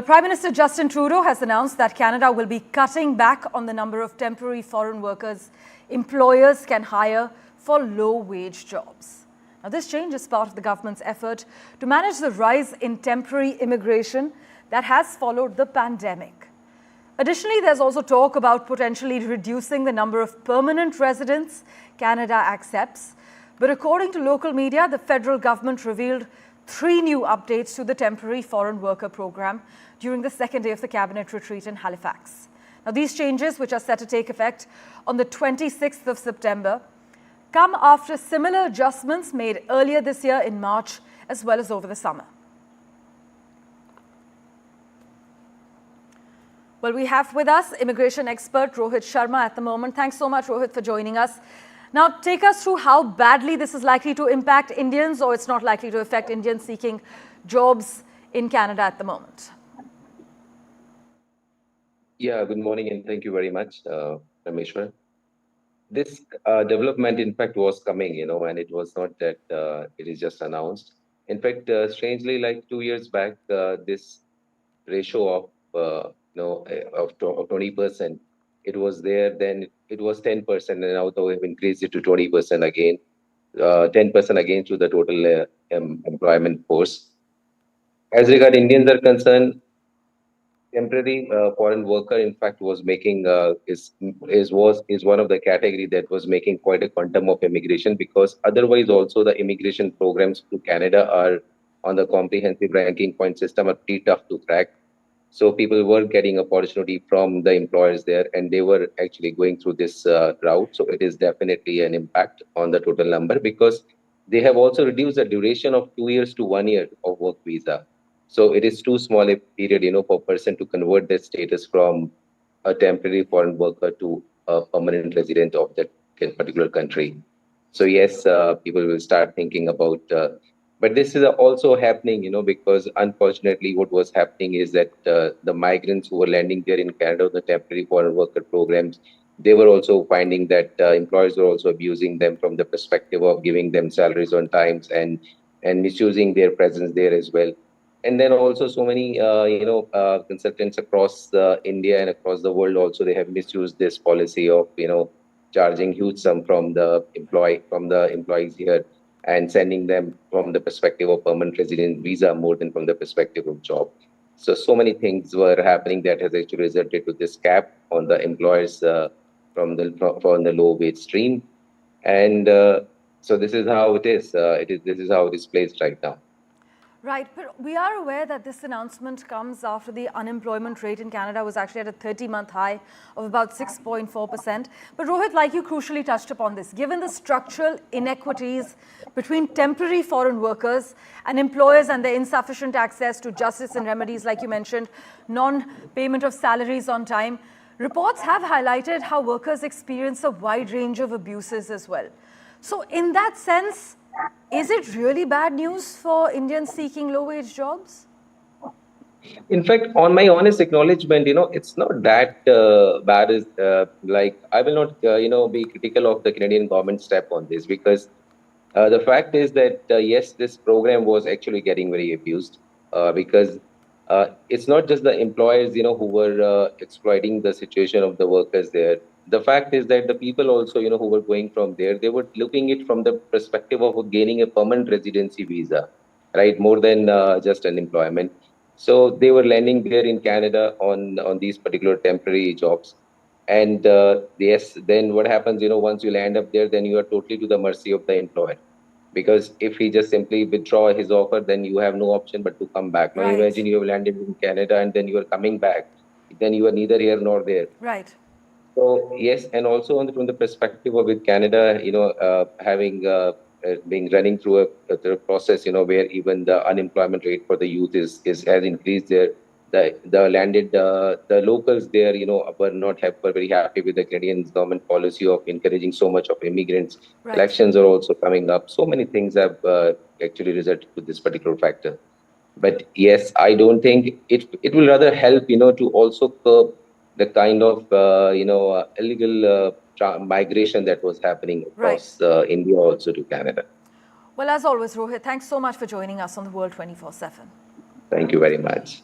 Prime Minister Justin Trudeau has announced that Canada will be cutting back on the number of temporary foreign workers employers can hire for low-wage jobs. Now, this change is part of the government's effort to manage the rise in temporary immigration that has followed the pandemic. Additionally, there's also talk about potentially reducing the number of permanent residents Canada accepts. But according to local media, the federal government revealed 3 new updates to the temporary foreign worker program during the second day of the cabinet retreat in Halifax. Now, these changes, which are set to take effect on the 26th of September, come after similar adjustments made earlier this year in March as well as over the summer. Well, we have with us immigration expert Rohit Sharma at the moment. Thanks so much, Rohit, for joining us. Now, take us through how badly this is likely to impact Indians, or it's not likely to affect Indians seeking jobs in Canada at the moment. Yeah, good morning and thank you very much, Rameshwar. This development, in fact, was coming, and it was not that it is just announced. In fact, strangely, like 2 years back, this ratio of, of 20%, it was there, then it was 10%, and now we have increased it to 20% again, 10% again to the total employment force. As regard Indians are concerned, temporary foreign worker, in fact, was making is one of the category that was making quite a quantum of immigration, because otherwise also the immigration programs to Canada are on the comprehensive ranking point system are pretty tough to crack. So people were getting opportunity from the employers there, and they were actually going through this route. So it is definitely an impact on the total number, because they have also reduced the duration of 2 years to 1 year of work visa. So it is too small a period, for a person to convert their status from a temporary foreign worker to a permanent resident of that particular country. So yes, people will start thinking about, but this is also happening, because unfortunately what was happening is that the migrants who were landing there in Canada, the temporary foreign worker programs, they were also finding that employers were also abusing them from the perspective of giving them salaries on times and misusing their presence there as well. And then also so many consultants across India and across the world also, they have misused this policy of charging huge sum from the employees here and sending them from the perspective of permanent resident visa more than from the perspective of job. So many things were happening that has actually resulted to this cap on the employers from the low wage stream. And so this is how it is. This is how it is placed right now. Right, but we are aware that this announcement comes after the unemployment rate in Canada was actually at a 30-month high of about 6.4%. But Rohit, like you crucially touched upon this, given the structural inequities between temporary foreign workers and employers and their insufficient access to justice and remedies, like you mentioned, non-payment of salaries on time, reports have highlighted how workers experience a wide range of abuses as well. So in that sense, is it really bad news for Indians seeking low-wage jobs? In fact, on my honest acknowledgement, it's not that bad as like I will not, be critical of the Canadian government step on this, because the fact is that yes, this program was actually getting very abused because it's not just the employers, who were exploiting the situation of the workers there. The fact is that the people also, who were going from there, they were looking it from the perspective of gaining a permanent residency visa, right? More than just an employment. So they were landing there in Canada on these particular temporary jobs. And yes, then what happens, once you land up there, then you are totally to the mercy of the employer. Because if he just simply withdraw his offer, then you have no option but to come back. Now imagine you have landed in Canada and then you are coming back. Then you are neither here nor there. Right. So yes, and also from the perspective of with Canada, having being running through a process, where even the unemployment rate for the youth has increased there. The locals there, were very happy with the Canadian government policy of encouraging so much of immigrants. Right. Elections are also coming up. So many things have actually resulted to this particular factor. But yes, I don't think it will rather help, to also curb the kind of, illegal migration that was happening across India also to Canada. Well, as always, Rohit, thanks so much for joining us on the World 24/7. Thank you very much.